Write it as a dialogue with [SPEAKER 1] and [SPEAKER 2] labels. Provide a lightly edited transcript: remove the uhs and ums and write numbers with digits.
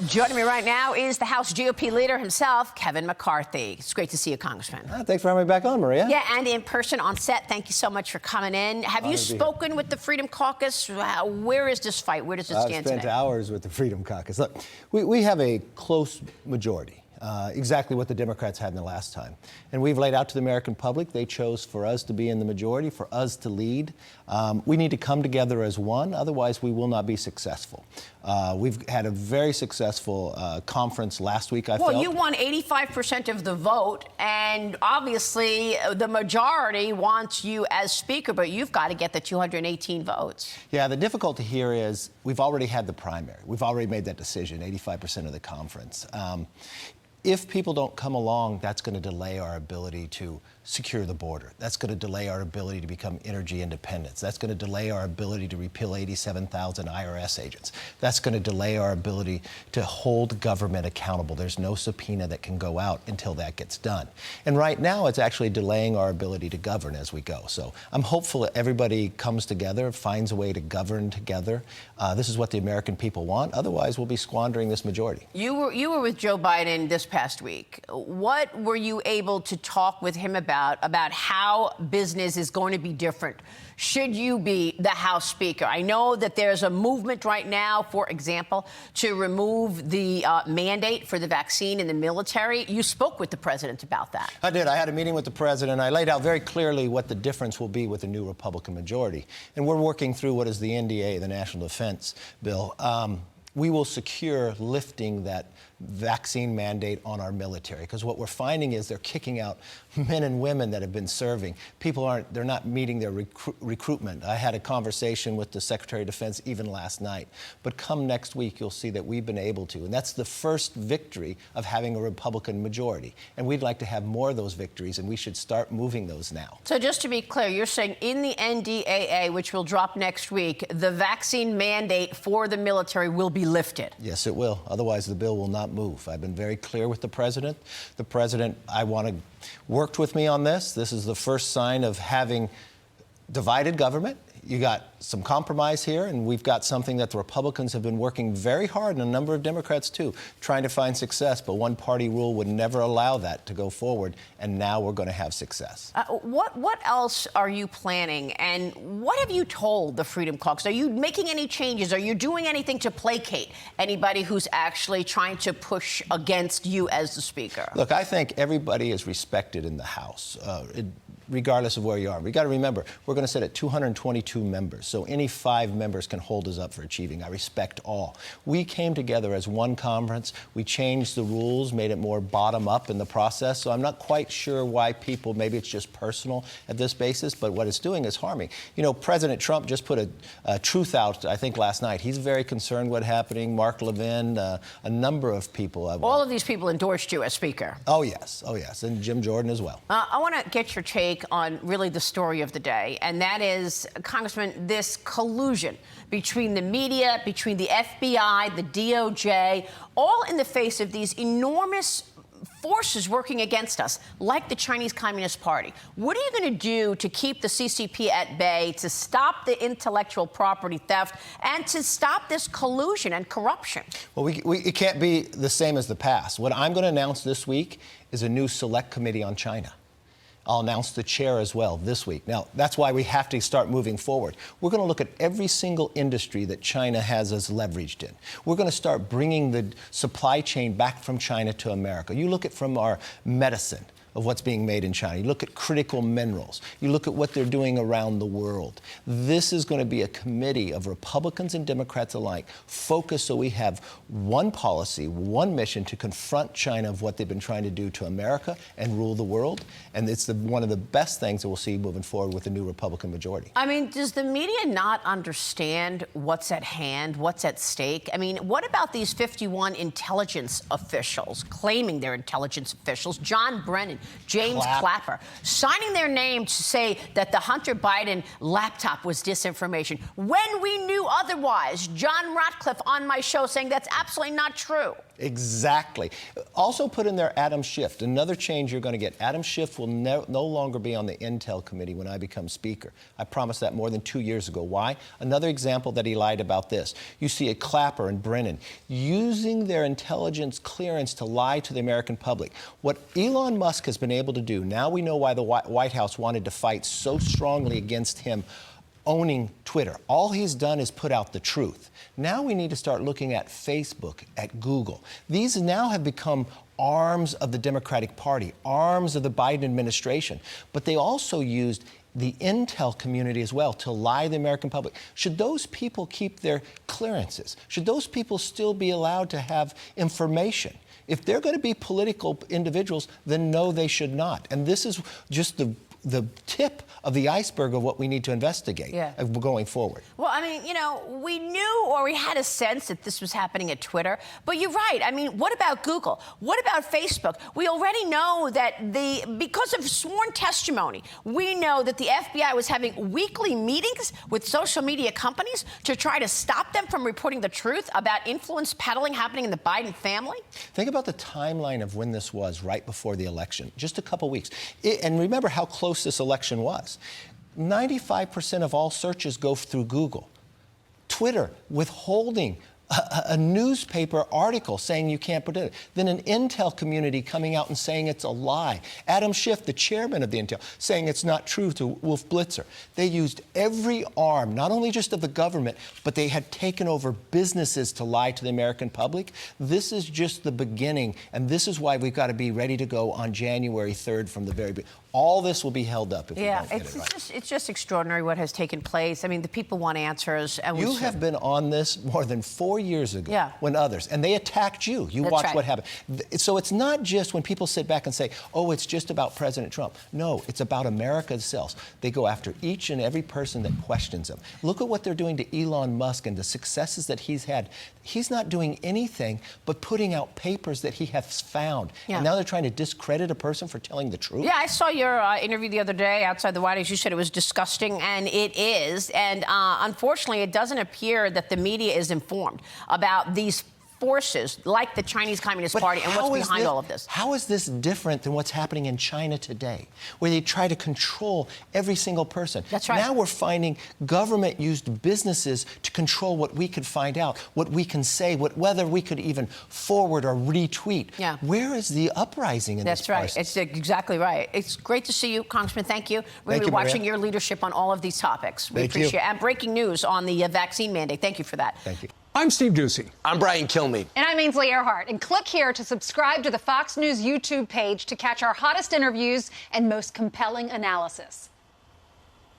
[SPEAKER 1] Joining me right now is the House GOP leader himself, Kevin McCarthy. It's great to see you, Congressman.
[SPEAKER 2] Thanks for having me back on, Maria.
[SPEAKER 1] Yeah, and in person on set. Thank you so much for coming in. Have you spoken with the Freedom Caucus? Where is this fight? Where does it stand today?
[SPEAKER 2] I've spent hours with the Freedom Caucus. Look, we have a close majority. Exactly what the Democrats had in the last time. And we've laid out to the American public, they chose for us to be in the majority, for us to lead. We need to come together as one, otherwise we will not be successful. We've had a very successful conference last week, I felt.
[SPEAKER 1] Well, you won 85% of the vote, and obviously the majority wants you as Speaker, but you've got to get the 218 votes.
[SPEAKER 2] Yeah, the difficulty here is we've already had the primary. We've already made that decision, 85% of the conference. If people don't come along, that's going to delay our ability to secure the border. That's going to delay our ability to become energy independent. That's going to delay our ability to repeal 87,000 IRS agents. That's going to delay our ability to hold government accountable. There's no subpoena that can go out until that gets done. And right now, it's actually delaying our ability to govern as we go. So I'm hopeful that everybody comes together, finds a way to govern together. This is what the American people want. Otherwise, we'll be squandering this majority.
[SPEAKER 1] You were with Joe Biden this past week. What were you able to talk with him about how business is going to be different should you be the House Speaker? I know that there's a movement right now, for example, to remove the mandate for the vaccine in the military. You spoke with the president about that.
[SPEAKER 2] I did. I had a meeting with the president. I laid out very clearly what the difference will be with the new Republican majority. And we're working through what is the NDA, the National Defense Bill. We will secure lifting that vaccine mandate on our military, because what we're finding is they're kicking out men and women that have been serving. They're not meeting their recruitment. I had a conversation with the Secretary of Defense even last night. But come next week, you'll see that we've been able to. And that's the first victory of having a Republican majority. And we'd like to have more of those victories, and we should start moving those now.
[SPEAKER 1] So just to be clear, you're saying in the NDAA, which will drop next week, the vaccine mandate for the military will be lifted?
[SPEAKER 2] Yes, it will. Otherwise, the bill will not move. I've been very clear with the president. The president, worked with me on this. This is the first sign of having divided government. You got some compromise here, and we've got something that the Republicans have been working very hard, and a number of Democrats too, trying to find success, but one-party rule would never allow that to go forward, and now we're going to have success.
[SPEAKER 1] What else are you planning, and what have you told the Freedom Caucus? Are you making any changes? Are you doing anything to placate anybody who's actually trying to push against you as the Speaker?
[SPEAKER 2] Look, I think everybody is respected in the House, regardless of where you are. We got to remember, we're going to sit at 222 members, so any 5 members can hold us up for achieving. I respect all. We came together as one conference. We changed the rules, made it more bottom-up in the process, so I'm not quite sure why people, maybe it's just personal at this basis, but what it's doing is harming. You know, President Trump just put a truth out, I think, last night. He's very concerned what's happening. Mark Levin, a number of people.
[SPEAKER 1] All of these people endorsed you as Speaker.
[SPEAKER 2] Oh, yes, and Jim Jordan as well.
[SPEAKER 1] I want to get your take on really the story of the day, and that is, Congressman, this collusion between the media, between the FBI, the DOJ, all in the face of these enormous forces working against us, like the Chinese Communist Party. What are you going to do to keep the CCP at bay, to stop the intellectual property theft, and to stop this collusion and corruption?
[SPEAKER 2] Well, it can't be the same as the past. What I'm going to announce this week is a new select committee on China. I'll announce the chair as well this week. Now, that's why we have to start moving forward. We're going to look at every single industry that China has us leveraged in. We're going to start bringing the supply chain back from China to America. You look at from our medicine, of what's being made in China. You look at critical minerals. You look at what they're doing around the world. This is going to be a committee of Republicans and Democrats alike, focused so we have one policy, one mission to confront China of what they've been trying to do to America and rule the world. And it's one of the best things that we'll see moving forward with the new Republican majority.
[SPEAKER 1] I mean, does the media not understand what's at hand, what's at stake? I mean, what about these 51 intelligence officials claiming they're intelligence officials? John Brennan, James Clapper, signing their name to say that the Hunter Biden laptop was disinformation when we knew otherwise. John Ratcliffe on my show saying that's absolutely not true.
[SPEAKER 2] Exactly. Also put in there Adam Schiff. Another change you're going to get. Adam Schiff will no longer be on the Intel committee when I become Speaker. I promised that more than 2 years ago. Why? Another example that he lied about this. You see a Clapper and Brennan using their intelligence clearance to lie to the American public. What Elon Musk has been able to do, now we know why the White House wanted to fight so strongly against him owning Twitter. All he's done is put out the truth. Now we need to start looking at Facebook, at Google. These now have become arms of the Democratic Party, arms of the Biden administration. But they also used the intel community as well to lie to the American public. Should those people keep their clearances? Should those people still be allowed to have information? If they're going to be political individuals, then no, they should not. And this is just the tip of the iceberg of what we need to investigate going forward.
[SPEAKER 1] Well, I mean, you know, we knew or we had a sense that this was happening at Twitter, but you're right. I mean, what about Google? What about Facebook? We already know that because of sworn testimony, we know that the FBI was having weekly meetings with social media companies to try to stop them from reporting the truth about influence peddling happening in the Biden family.
[SPEAKER 2] Think about the timeline of when this was right before the election, just a couple weeks. And remember how close this election was. 95% of all searches go through Google. Twitter withholding a newspaper article saying you can't put it. Then an Intel community coming out and saying it's a lie. Adam Schiff, the chairman of the Intel, saying it's not true to Wolf Blitzer. They used every arm, not only just of the government, but they had taken over businesses to lie to the American public. This is just the beginning, and this is why we've got to be ready to go on January 3rd from the very beginning. All this will be held up if we don't get it right.
[SPEAKER 1] It's just extraordinary what has taken place. I mean, the people want answers. And
[SPEAKER 2] you have been on this more than 4 years ago when others, and they attacked you. You watched what happened. So it's not just when people sit back and say, oh, it's just about President Trump. No, it's about America itself. They go after each and every person that questions them. Look at what they're doing to Elon Musk and the successes that he's had. He's not doing anything but putting out papers that he has found. And now they're trying to discredit a person for telling the truth.
[SPEAKER 1] Yeah, I saw your interview the other day outside the White House. You said it was disgusting, and it is. And unfortunately, it doesn't appear that the media is informed about these forces like the Chinese Communist Party and what's behind all of this.
[SPEAKER 2] How is this different than what's happening in China today, where they try to control every single person?
[SPEAKER 1] That's right.
[SPEAKER 2] Now we're finding government-used businesses to control what we could find out, what we can say, whether we could even forward or retweet.
[SPEAKER 1] Yeah.
[SPEAKER 2] Where is the uprising in this process?
[SPEAKER 1] That's right. It's exactly right. It's great to see you, Congressman. Thank you. We're going to be watching your leadership on all of these topics. We appreciate it. And breaking news on the vaccine mandate. Thank you for that.
[SPEAKER 2] Thank you.
[SPEAKER 3] I'm Steve Ducey.
[SPEAKER 4] I'm Brian Kilmeade.
[SPEAKER 5] And I'm Ainsley Earhart. And click here to subscribe to the Fox News YouTube page to catch our hottest interviews and most compelling analysis.